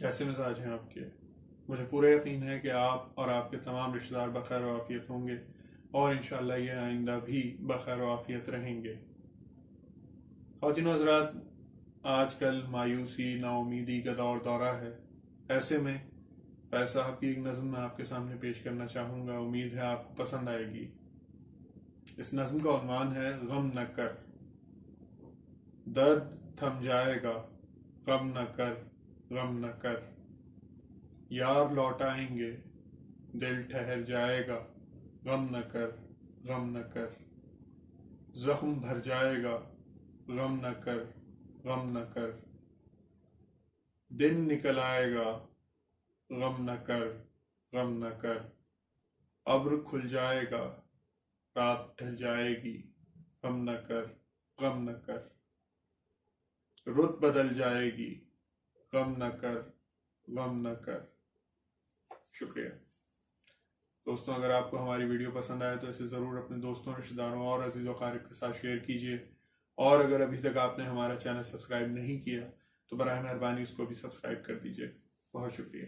کیسے مزاج ہیں آپ کے؟ مجھے پورا یقین ہے کہ آپ اور آپ کے تمام رشتہ دار بخیر و عافیت ہوں گے اور انشاءاللہ یہ آئندہ بھی بخیر و عافیت رہیں گے۔ خواتین و حضرات، آج کل مایوسی نا امیدی کا دورہ ہے۔ ایسے میں فیض صاحب کی ایک نظم میں آپ کے سامنے پیش کرنا چاہوں گا، امید ہے آپ کو پسند آئے گی۔ اس نظم کا عنوان ہے غم نہ کر۔ درد تھم جائے گا، غم نہ کر، غم نہ کر۔ یار لوٹ آئیں گے، دل ٹھہر جائے گا، غم نہ کر، غم نہ کر۔ زخم بھر جائے گا، غم نہ کر، غم نہ کر۔ دن نکل آئے گا، غم نہ کر، غم نہ کر۔ ابر کھل جائے گا، رات ڈھل جائے گی، غم نہ کر، غم نہ کر۔ رت بدل جائے گی، غم نہ کر، غم نہ کر۔ شکریہ دوستوں، اگر آپ کو ہماری ویڈیو پسند آئے تو اسے ضرور اپنے دوستوں، رشتہ داروں اور عزیز و اقارب کے ساتھ شیئر کیجیے، اور اگر ابھی تک آپ نے ہمارا چینل سبسکرائب نہیں کیا تو براہ مہربانی اس کو بھی سبسکرائب کر دیجیے۔ بہت شکریہ۔